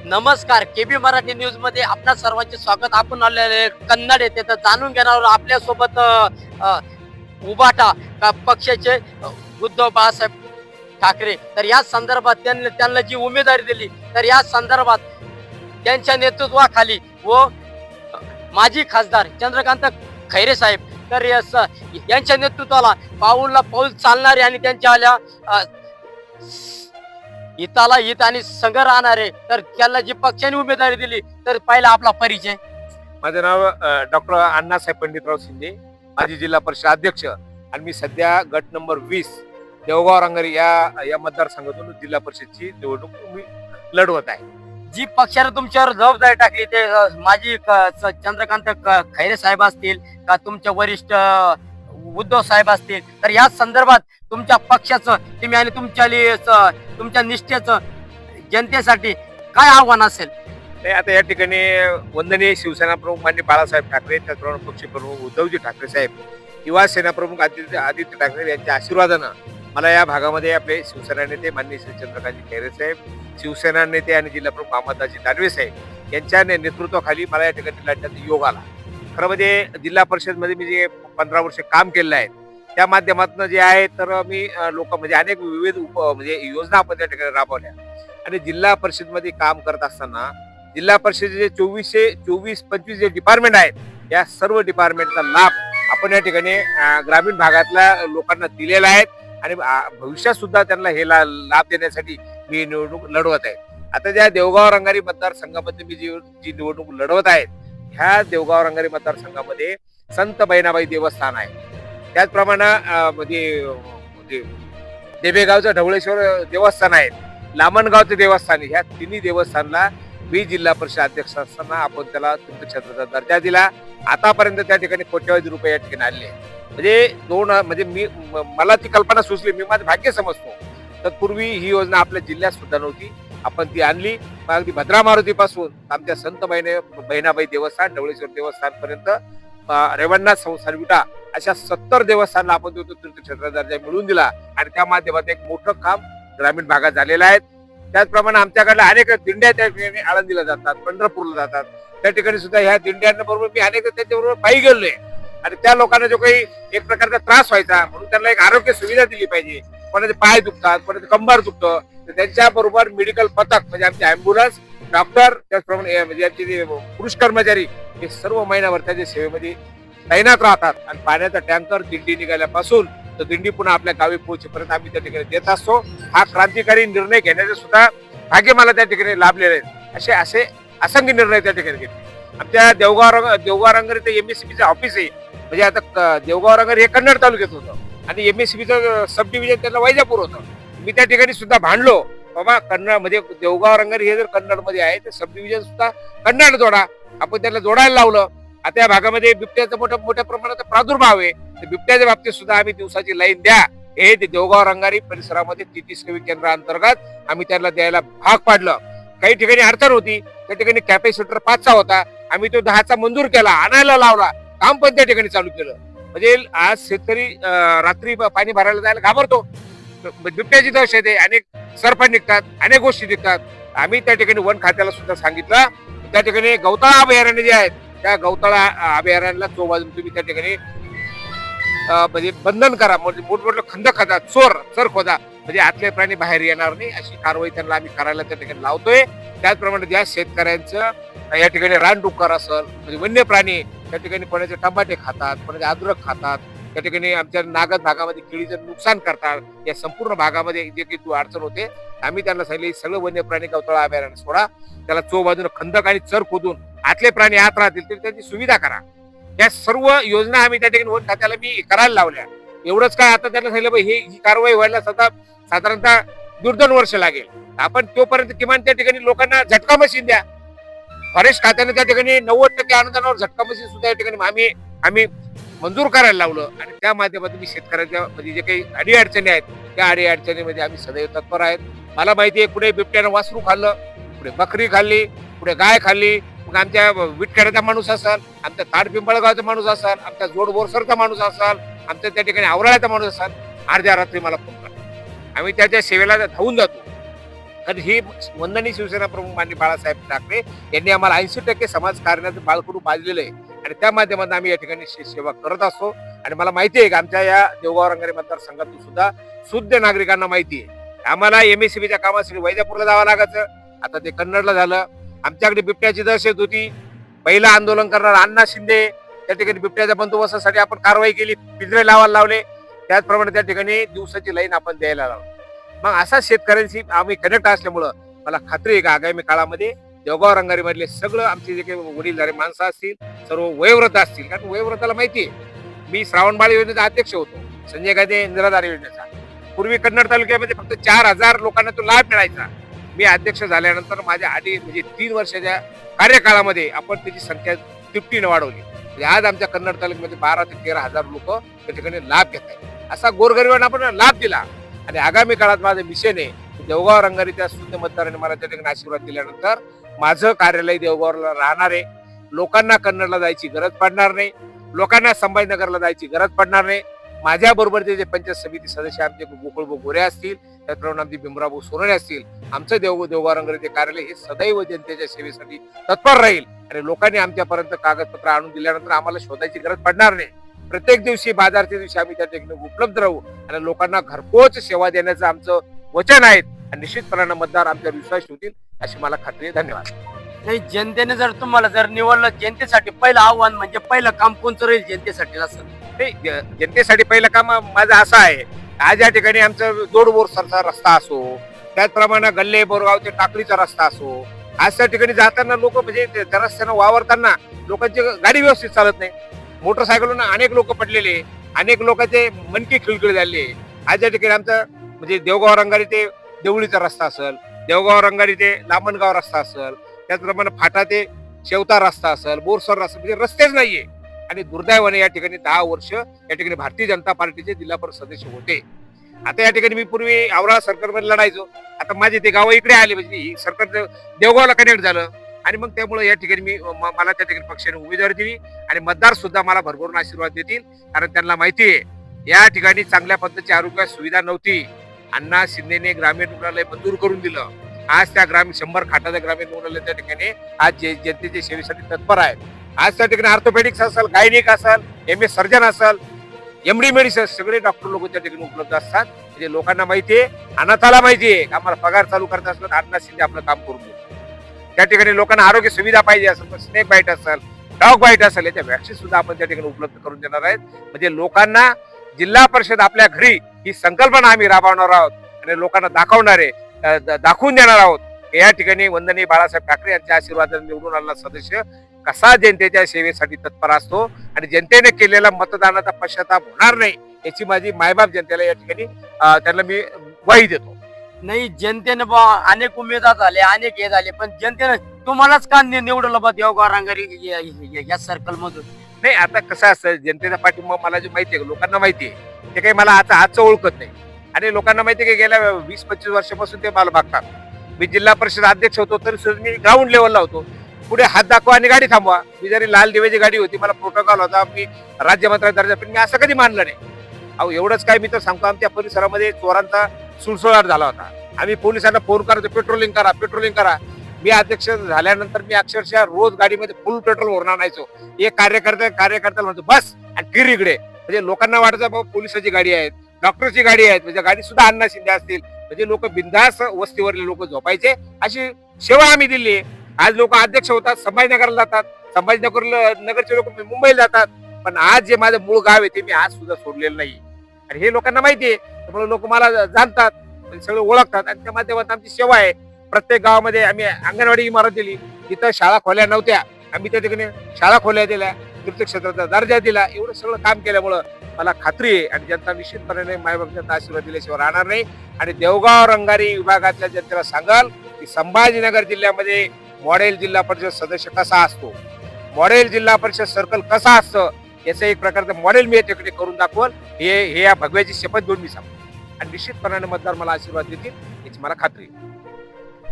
नमस्कार, KB Marathi news मध्ये आपल्या सर्वांचे स्वागत. आपण आलेले कन्नड येथे तर जाणून घेणार आहोत आपल्या सोबत उबाटा पक्षाचे उद्धव बाळासाहेब ठाकरे. तर या संदर्भात त्यांना जी उमेदवारी दिली, तर या संदर्भात त्यांच्या नेतृत्वाखाली व माजी खासदार चंद्रकांत खैरे साहेब तर यांच्या नेतृत्वाला पाऊलला पाऊल चालणारे आणि त्यांच्या हिताला हित आणि संघ राहणारे, तर त्याला जी पक्षाने उमेदवारी दिली. तर पहिला आपला परिचय. माझं नाव डॉक्टर अण्णासाहेब पंडितराव शिंदे, माजी जिल्हा परिषद अध्यक्ष, आणि मी सध्या गट नंबर 20 देवगाव रंगारी या मतदारसंघातून जिल्हा परिषदची निवडणूक मी लढवत आहे. जी पक्षाने तुमच्यावर जबाबदारी टाकली ते माजी चंद्रकांत खैरे साहेब असतील का तुमच्या वरिष्ठ उद्धव साहेब असतील, तर या संदर्भात तुमच्या पक्षाचं तुम्ही आणि तुमच्या निष्ठेचं जनतेसाठी काय आव्हान असेल? आता या ठिकाणी वंदनीय शिवसेना प्रमुख माननीय बाळासाहेब ठाकरे, त्याचप्रमाणे पक्ष प्रमुख उद्धवजी ठाकरे साहेब, युवा सेना प्रमुख आदित्य ठाकरे यांच्या आशीर्वादानं मला या भागामध्ये आपले शिवसेना नेते माननीय श्री चंद्रकांत खैरे साहेब, शिवसेना नेते आणि जिल्हा प्रमुख अहमददाजी दानवे साहेब यांच्या नेतृत्वाखाली मला या ठिकाणी लढण्याचा योग आला. खरं म्हणजे जिल्हा परिषदमध्ये मी जे 15 वर्ष काम केलेलं आहे त्या माध्यमातून जे आहे तर मी लोक म्हणजे अनेक विविध म्हणजे योजना आपण त्या ठिकाणी राबवल्या. आणि जिल्हा परिषदमध्ये काम करत असताना जिल्हा परिषदेचे 24-25 जे डिपार्टमेंट आहेत या सर्व डिपार्टमेंटचा लाभ आपण या ठिकाणी ग्रामीण भागातल्या लोकांना दिलेला आहे आणि भविष्यात सुद्धा त्यांना हे लाभ देण्यासाठी मी निवडणूक लढवत आहे. आता ज्या देवगाव रंगारी मतदारसंघामध्ये मी जी निवडणूक लढवत आहे, ह्या देवगाव रंगारी मतदारसंघामध्ये संत बहिणाबाई देवस्थान आहे, त्याचप्रमाणे म्हणजे देबेगावचं ढवळेश्वर देवस्थान आहे, लामणगावचं देवस्थान आहे. ह्या तिन्ही देवस्थानला मी जिल्हा परिषद अध्यक्ष असताना आपण त्याला तीर्थक्षेत्राचा दर्जा दिला. आतापर्यंत त्या ठिकाणी कोट्यवधी रुपये या ठिकाणी आले. म्हणजे मला ती कल्पना सुचली, मी माझं भाग्य समजतो. तत्पूर्वी ही योजना आपल्या जिल्ह्यात सुद्धा नव्हती, आपण ती आणली. अगदी भद्रा मारुतीपासून आमच्या संत बहिणाबाई देवस्थान, ढवळेश्वर देवस्थान पर्यंत, रेवणनाथ संस्थान विटा अशा 70 देवस्थानाला आपण तीर्थक्षेत्र दर्जा मिळवून दिला आणि त्या माध्यमात एक मोठं काम ग्रामीण भागात झालेलं आहे. त्याचप्रमाणे आमच्याकडे अनेक दिंड्या त्या ठिकाणी आळंदीला जातात, पंढरपूरला जातात. त्या ठिकाणी सुद्धा ह्या दिंड्यांबरोबर मी अनेक त्यांच्याबरोबर पायी गेलोय आणि त्या लोकांना जो काही एक प्रकारचा त्रास व्हायचा म्हणून त्यांना एक आरोग्य सुविधा दिली पाहिजे. कोणाचे पाय दुखतात, कोणाचे कंबर दुखतं, तर त्यांच्याबरोबर मेडिकल पथक म्हणजे आमचे अँब्युलन्स, डॉक्टर, त्याचप्रमाणे म्हणजे आमचे जे पुरुष कर्मचारी हे सर्व महिनाभर त्याच्या सेवेमध्ये तैनात राहतात. आणि पाण्याचा टँकर दिंडी निघाल्यापासून तर दिंडी पुन्हा आपल्या गावी पोहोचेपर्यंत आम्ही त्या ठिकाणी देत असतो. हा क्रांतिकारी निर्णय घेण्याचे सुद्धा भाग्य मला त्या ठिकाणी लाभलेले आहेत. असे असंख्य निर्णय त्या ठिकाणी घेतले. आमच्या देवगाव रंगारी ते MSCBचं ऑफिस आहे. म्हणजे आता देवगाव रंगारी हे कन्नड तालुक्यात होतं आणि MSCBचं सब डिव्हिजन त्याला वैजापूर होतं. मी त्या ठिकाणी सुद्धा भांडलो, बाबा कन्नड म्हणजे देवगाव रंगारी हे जर कन्नडमध्ये आहे तर सब डिव्हिजन सुद्धा कन्नड जोडा. आपण त्याला जोडायला लावलं. आता या भागामध्ये बिबट्याचा मोठ्या प्रमाणात प्रादुर्भाव आहे. बिबट्याच्या बाबतीत सुद्धा आम्ही दिवसाची लाईन द्या हे देवगाव रंगारी परिसरामध्ये 33 सेवी केंद्राअंतर्गत आम्ही त्याला द्यायला भाग पाडलं. काही ठिकाणी अडचण होती, त्या ठिकाणी कॅपॅसिटर 5चा होता, आम्ही तो 10चा मंजूर केला, आणायला लावला, काम पण त्या ठिकाणी चालू केलं. म्हणजे आज शेतकरी रात्री पाणी भरायला जायला घाबरतो. बिबट्याची दहशत आहे, अनेक सरपण निघतात, अनेक गोष्टी निघतात. आम्ही त्या ठिकाणी वन खात्याला सुद्धा सांगितलं, त्या ठिकाणी गवताळा अभयारण्य जे आहेत त्या गवताळा अभयारण्याला चोबाजून तुम्ही त्या ठिकाणी म्हणजे बंधन करा, म्हणजे मोठमोठे खंड खोदा, चर खोदा, म्हणजे आतले प्राणी बाहेर येणार नाही, अशी कारवाई त्यांना आम्ही करायला त्या ठिकाणी लावतोय. त्याचप्रमाणे ज्या शेतकऱ्यांचं या ठिकाणी रानडुक्कर असेल म्हणजे वन्य प्राणी त्या ठिकाणी कोणाचे टमाटे खातात, कोणाचे अद्रक खातात, त्या ठिकाणी आमच्या नागद भागामध्ये केळीचं नुकसान करतात, या संपूर्ण भागामध्ये जे काही अडचण होते आम्ही त्यांना सांगितले सगळं वन्य प्राणी गवताळा अभयारण्य सोडा, त्याला चोबाजून खंदक आणि चर खोदून आतले प्राणी आत राहतील तरी त्यांची सुविधा करा. या सर्व योजना आम्ही त्या ठिकाणी वन खात्याला मी करायला लावल्या. एवढंच काय, आता त्यांना सांगितलं ही कारवाई व्हायला साधारणतः 1.5 वर्ष लागेल. आपण तोपर्यंत किमान त्या ठिकाणी लोकांना झटका मशीन द्या. फॉरेस्ट खात्याने त्या ठिकाणी 90% अनुदानावर झटका मशीन सुद्धा या ठिकाणी आम्ही मंजूर करायला लावलं. आणि त्या माध्यमातून मी शेतकऱ्यांच्या म्हणजे जे काही अडीअडचणी आहेत त्या अडीअडचणीमध्ये आम्ही सदैव तत्पर आहेत. मला माहिती आहे पुढे बिबट्यानं वासरू खाल्लं, पुढे बकरी खाल्ली, पुढे गाय खाल्ली, मग आमच्या विटखेड्याचा माणूस असाल, आमच्या ताडपिंपळगावचा माणूस असाल, आमच्या जोड बोरसरचा माणूस असाल, आमच्या त्या ठिकाणी आवराळ्याचा माणूस असाल, अर्ध्या रात्री मला फोन करा, आम्ही त्याच्या सेवेला धावून जातो. कारण ही वंदनीय शिवसेना प्रमुख माननीय बाळासाहेब ठाकरे यांनी आम्हाला 80% समाजकारणाचं बाळकडू पाजलेलं आहे आणि त्या माध्यमातून आम्ही या ठिकाणी सेवा करत असतो. आणि मला माहिती आहे की आमच्या या देवगाव रंगारी मतदारसंघातून सुद्धा शुद्ध नागरिकांना माहिती आहे आम्हाला MSCBच्या कामासाठी वैजापूरला जावं लागायचं. आता ते कन्नडला झालं. आमच्याकडे बिबट्याची दहशत होती. पहिलं आंदोलन करणार अण्णा शिंदे, त्या ठिकाणी बिबट्याच्या बंदोबस्तासाठी आपण कारवाई केली, पिंजरे लावायला लावले. त्याचप्रमाणे त्या ठिकाणी दिवसाची लाईन आपण द्यायला लावली. मग असा शेतकऱ्यांशी आम्ही कनेक्ट असल्यामुळं मला खात्री आहे का आगामी काळामध्ये देवगाव रंगारी मधले सगळं आमचे जे काही वडीलधारे माणसं असतील, सर्व वयोवृद्ध असतील, कारण वयोवृद्धाला माहिती आहे मी श्रावणबाळ योजनेचा अध्यक्ष होतो, संजय गांधी निराधार योजनेचा. पूर्वी कन्नड तालुक्यामध्ये फक्त 4,000 लोकांना तो लाभ मिळायचा. मी अध्यक्ष झाल्यानंतर माझ्या आधी म्हणजे 3 वर्षाच्या कार्यकाळामध्ये आपण त्याची संख्या 50ने वाढवली. म्हणजे आज आमच्या कन्नड तालुक्यामध्ये 12,000 ते 13,000 लोक त्या ठिकाणी लाभ घेत आहेत. असा गोरगरिबांना आपण लाभ दिला. आणि आगामी काळात माझं मिशन आहे देवगाव रंगारीच्या शुद्ध मतदारांनी मला त्या ठिकाणी आशीर्वाद दिल्यानंतर माझं कार्यालय देवगावला राहणार आहे. लोकांना कन्नडला जायची गरज पडणार नाही, लोकांना संभाजीनगरला जायची गरज पडणार नाही. माझ्या बरोबरचे जे पंचायत समिती सदस्य आमचे गोकुळभाऊ गोरे असतील, त्याचप्रमाणे आमचे भीमराव सोनवणे असतील, आमचं देवगाव रंगारीचे कार्यालय हे सदैव जनतेच्या सेवेसाठी तत्पर राहील. आणि लोकांनी आमच्यापर्यंत कागदपत्र आणून दिल्यानंतर आम्हाला शोधायची गरज पडणार नाही. प्रत्येक दिवशी बाजारच्या दिवशी आम्ही त्या ठिकाणी उपलब्ध राहू आणि लोकांना घरपोच सेवा देण्याचं आमचं वचन आहे. आणि निश्चितपणाने मतदार आमच्यावर विश्वास ठेवतील अशी मला खात्री आहे. धन्यवाद. नाही, जनतेने जर तुम्हाला जर निवडलं, जनतेसाठी पहिलं आव्हान म्हणजे पहिलं काम कोणतं राहील जनतेसाठी असं? जनतेसाठी पहिलं काम माझं असं आहे, आज या ठिकाणी आमचं जोडबोरसरचा रस्ता असो, त्याचप्रमाणे गल्ले बोरगाव ते टाकळीचा रस्ता असो, आज त्या ठिकाणी जाताना लोक म्हणजे त्या रस्त्यानं वावरताना लोकांची गाडी व्यवस्थित चालत नाही. मोटरसायकलनं अनेक लोक पडलेले, अनेक लोकांचे मनकी खिळखिळ झाले. आज या ठिकाणी आमचं म्हणजे देवगाव रंगारी ते देवळीचा रस्ता असेल, देवगाव रंगारी ते लामणगाव रस्ता असेल, त्याचप्रमाणे फाटा ते शेवता रस्ता असेल, बोरसर रस्ता, म्हणजे रस्तेच नाहीये. आणि दुर्दैवाने या ठिकाणी 10 वर्ष या ठिकाणी भारतीय जनता पार्टीचे जिल्हा परिषद सदस्य होते. आता या ठिकाणी मी पूर्वी औराळा सरकारमध्ये लढायचो. आता माझे ते गाव इकडे आले म्हणजे सरकार देवगावला कनेक्ट झालं आणि मग त्यामुळे या ठिकाणी मला त्या ठिकाणी पक्षाने उमेदवारी दिली आणि मतदार सुद्धा मला भरभरून आशीर्वाद देतील. कारण त्यांना माहिती आहे या ठिकाणी चांगल्या पद्धतीची आरोग्य सुविधा नव्हती. अण्णा शिंदेने ग्रामीण रुग्णालय मंजूर करून दिलं. आज त्या 100 खाटाचं ग्रामीण रुग्णालय त्या ठिकाणी आज जनतेच्या सेवेसाठी तत्पर आहे. आज त्या ठिकाणी ऑर्थोपेडिक्स असेल, गायनिक असेल, MS सर्जन असेल, MD मेडिसिन सगळे डॉक्टर लोक त्या ठिकाणी उपलब्ध असतात. म्हणजे लोकांना माहिती आहे, अनाथाला माहिती आहे आम्हाला पगार चालू करता असलं तर अण्णा शिंदे आपलं काम करून देतो. त्या ठिकाणी लोकांना आरोग्य सुविधा पाहिजे असेल, स्नेक बाईट असेल, डॉग बाईट असेल, याच्या वॅक्सिन सुद्धा आपण त्या ठिकाणी उपलब्ध करून देणार आहेत. म्हणजे लोकांना जिल्हा परिषद आपल्या घरी ही संकल्पना आम्ही राबवणार आहोत आणि लोकांना दाखवून देणार आहोत. या ठिकाणी वंदनीय बाळासाहेब ठाकरे यांच्या आशीर्वादाने निवडून आलेला सदस्य कसा जनतेच्या सेवेसाठी तत्पर असतो आणि जनतेने केलेला मतदानाचा पश्चाताप होणार नाही याची माझी मायबाप जनतेला या ठिकाणी त्यांना मी ग्वाही देतो. नाही, जनतेने अनेक उमेदवार झाले, अनेक हे झाले, पण जनतेने तुम्हालाच का निवडलं बा देवगाव रंगारी या सर्कल मधून? नाही, आता कसं असतं जनतेचा पाठिंबा मला जे माहिती आहे, लोकांना माहिती आहे, ते काही मला आजचं ओळखत नाही. आणि लोकांना माहिती आहे की गेल्या 20-25 वर्षापासून ते मला बघतात. मी जिल्हा परिषद अध्यक्ष होतो तरी सुद्धा मी ग्राउंड लेवलला होतो. पुढे हात दाखवा आणि गाडी थांबवा. मी जरी लाल दिव्याची गाडी होती, मला प्रोटोकॉल होता, मी राज्यमंत्री दर्जा, पण मी असं कधी मानलं नाही. अहो एवढंच काय, मी तर सांगतो आमच्या परिसरामध्ये चोरांचा सुळसुळाट झाला होता. आम्ही पोलिसांना फोन करायचो, पेट्रोलिंग करा. मी अध्यक्ष झाल्यानंतर मी अक्षरशः रोज गाडीमध्ये फुल पेट्रोल भरून आणायचो. एक कार्यकर्त्याला म्हणतो बस आणि फिर इकडे. म्हणजे लोकांना वाटायचं बाबा पोलिसाची गाडी आहे, डॉक्टरची गाडी आहे, म्हणजे गाडी सुद्धा अण्णा शिंदे असतील. म्हणजे लोक बिंदास वस्तीवरले लोक झोपायचे, अशी सेवा आम्ही दिली. आज लोक अध्यक्ष होतात, संभाजीनगरला जातात, संभाजीनगरचे लोक मुंबईला जातात. पण आज जे माझं मूळ गाव आहे ते मी आज सुद्धा सोडलेलं नाही आणि हे लोकांना माहिती आहे. त्यामुळे लोक मला जाणतात, सगळं ओळखतात आणि त्या माध्यमातून आमची सेवा आहे. प्रत्येक गावामध्ये आम्ही अंगणवाडी इमारत दिली, तिथं शाळा खोल्या नव्हत्या, आम्ही त्या ठिकाणी शाळा खोल्या दिल्या, तीर्थक्षेत्राचा दर्जा दिला. एवढं सगळं काम केल्यामुळं मला खात्री आहे आणि जनता निश्चितपणे मायबापांचा आशीर्वाद दिल्याशिवाय राहणार नाही. आणि देवगाव रंगारी विभागाच्या जनतेला सांगाल की संभाजीनगर जिल्ह्यामध्ये मॉडेल जिल्हा परिषद सदस्य कसा असतो, मॉडेल जिल्हा परिषद सर्कल कसा असतं, याचं एक प्रकारचं मॉडेल मी याच्याकडे करून दाखवल. हे या भगव्याची शपथ घेऊन मी सांगतो आणि निश्चितपणाने मतदार मला आशीर्वाद देतील याची मला खात्री आहे.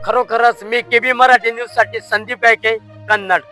खरोखरच मी KB मराठी न्यूज साठी संदीप गायके, कन्नड.